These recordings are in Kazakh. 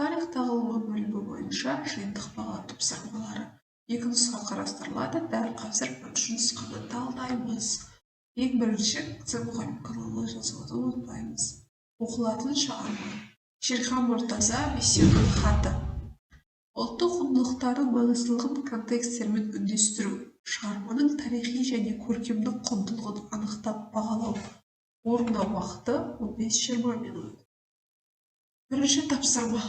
Тарих тағылымы бөлімі бойынша жиынтық баға тапсырмалары 2 нұсқа қарастырылады. Дәл қазір 3 нұсқаны талдаймыз. Ең бірінші мұғалім каналына жазуды ұмытпаймыз. Оқылатын шығарма. Шерхан Мұртаза бесеудің хаты. Ұлттық құндылықтардың маңыздылығын контексттермен үндестіру. Шығарманың тарихи және көркемдік құндылығын анықтап бағалау. Орындау уақыты 15-20 минут. Бірінші тапсырма.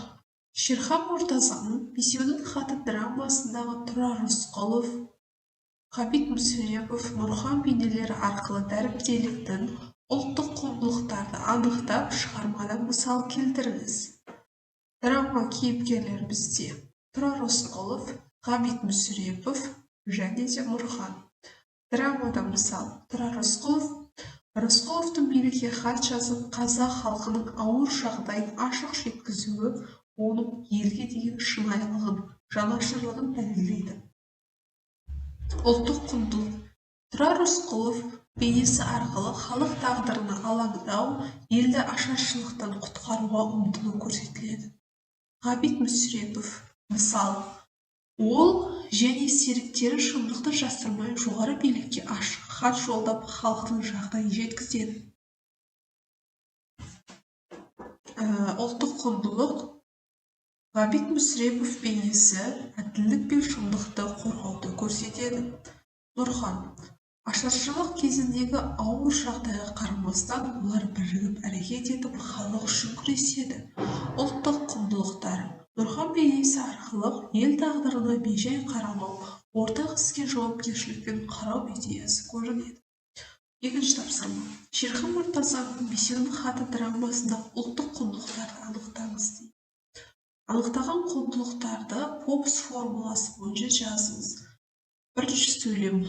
Шерхан Мұртазаның бесеудің хаты драмасындағы Тұрар Рысқұлов, Ғабит Мүсірепов, Нұрхан бейнелері арқылы дәріптелетін ұлттық құндылықтарды анықтап, шығармадан мысал келтіріңіз. Драма кейіпкерлері бізде Тұрар Рысқұлов, Ғабит Мүсірепов және де Нұрхан. Драмада мысал Тұрар Рысқұлов. Рысқұловтың билікке хат жазып, қазақ халқының ауыр жағдайын ашық жеткізуі оның елге деген шынайылығын, жанашырлығын дәлелдейді. Ұлттық құндылық. Тұрар Рысқұлов бейнесі арқылы халық тағдырына алаңдау, елді ашаршылықтан құтқаруға ұмтылу көрсетіледі. Ғабит Мүсірепов мысал. Ол және серіктері шындықты жасырмай жоғары билікке ашық хат жолдап халықтың жағдайын жеткізеді. Ұлттық құндылық. Ғабит Мүсірепов бейнесі әділдік пен шындықты қорғауды көрсетеді. Нұрхан. Ашаршылық кезіндегі ауыр жағдайға қарамастан олар бірігіп әрекет етіп халық үшін күреседі. Ұлттық құндылықтар. Нұрхан бейнесі арқылы ел тағдырына бейжай қарамау, ортақ іске жауапкершілікпен қарау идеясы көрінеді. Екінші тапсырма. Шерхан Мұртазаның бесеудің хаты драмасында ұлттық құндылықтарды анықтаңыз дейді. Анықтаған құндылықтарды Попс формуласы бойынша жазыңыз. Бірінші сөйлем.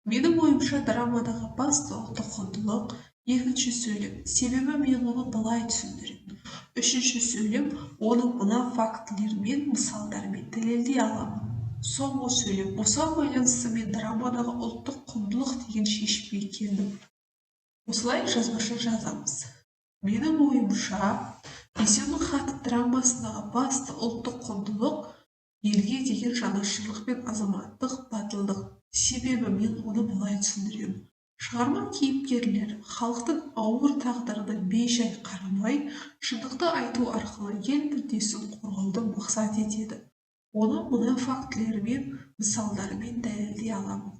Менің ойымша драмадағы басты ұлттық құндылық. Екінші сөйлем. Себебі мен оны былай түсіндіремін. Үшінші сөйлем. Оның мына фактілермен, мысалдармен дәлелдей аламын. Соңғы сөйлем. Осыған байланысты мен драмадағы ұлттық құндылық деген шешімге келдім. Осылай жазбаша жазамыз. Менің ойымша, бесеудің хаты драмасындағы басты ұлттық құндылық елге деген жанашырлық пен азаматтық батылдық. Себебі мен оны былай түсіндіремін. Шығарма кейіпкерлері халықтың ауыр тағдырына бейжай қарамай, шындықты айту арқылы ел мүддесін қорғауды мақсат етеді. Оны мына фактілермен, мысалдармен дәлелдей аламын.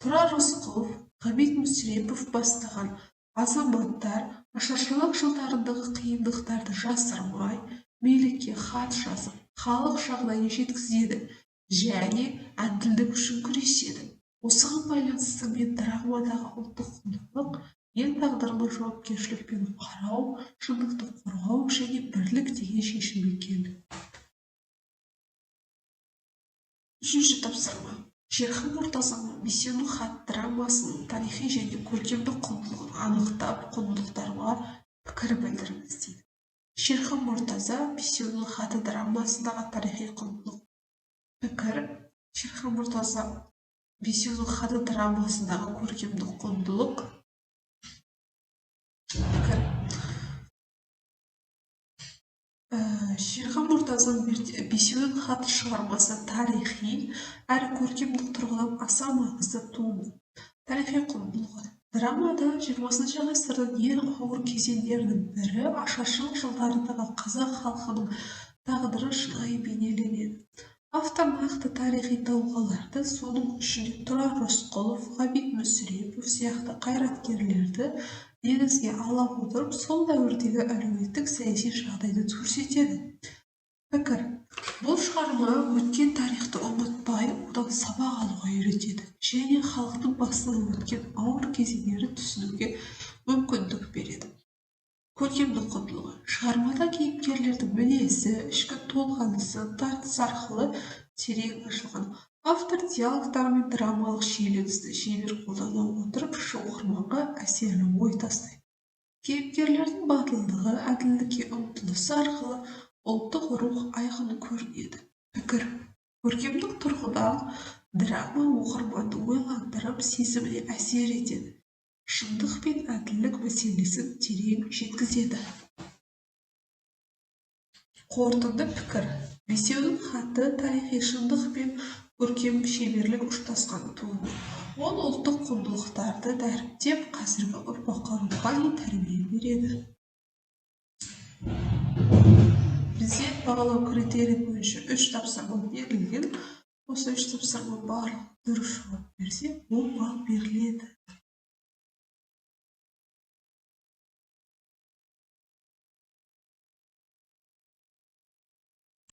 Тұрар Рысқұлов, Ғабит Мүсірепов бастаған азаматтар ашаршылық жылдарындағы қиындықтарды жасырмай, билікке хат жазып, халық жағдайын жеткізеді және әділдік үшін күреседі. Осыған байланысты мен драмадағы ұлттық құндылық ел тағдырына жауапкершілікпен қарау, шындықты қорғау және бірлік деген шешімге келдім. Үшінші тапсырма. Шерхан Мұртазаның бесеудің хаты драмасының тарихи және көркемдік құндылығын анықтап, құндылықтарға пікір білдіріңіз дейді. Шерхан Мұртаза бесеудің хаты драмасындағы тарихи құндылық. Пікір. Шерхан Мұртаза бесеудің хаты драмасындағы көркемдік құндылық. Пікір. Шерхан Мұртазаның бесеудің хаты шығармасы тарихи әрі көркемдік тұрғыдан аса маңызды туынды. Тарихи құндылығы. Драмада 20-шы ғасырдың ең ауыр кезеңдерінің бірі ашаршылық жылдарындағы қазақ халқының тағдыры шынайы бейнеленеді. Автор нақты тарихи тұлғаларды, соның ішінде Тұрар Рысқұлов, Ғабит Мүсірепов сияқты қайраткерлерді негізге ала отырып, сол дәуірдегі әлеуметтік саяси жағдайды көрсетеді. Пікір. Бұл шығарма өткен тарихты ұмытпай, одан сабақ алуға үйретеді және халықтың басынан өткен ауыр кезеңдерді түсінуге мүмкіндік береді. Көркемдік құндылығы. Шығармада кейіпкерлердің мінезі, ішкі толғанысы, тартыс арқылы терең ашылған. Автор диалогтар мен драмалық шиеленісті шебер қолдана отырып, оқырманға әсерлі ой тастайды. Кейіпкерлердің батылдығы, әділдікке ұмтылысы арқылы ұлттық рух айқын көрінеді. Пікір. Көркемдік тұрғыдан драма оқырманды ойландырып, сезіміне әсер етеді. Шындық пен әділдік мәселесін терең жеткізеді. Қорытынды пікір. Бесеудің хаты тарихи шындық пен көркем шеберлік ұштасқан туынды. Ол ұлттық құндылықтарды дәріптеп, қазіргі ұрпаққа рухани тәрбие береді. Бізде бағалау критерий бойынша 3 тапсырма берілген. Осы 3 тапсырма барлығы дұрыс жауап берсе, 10 балл беріледі.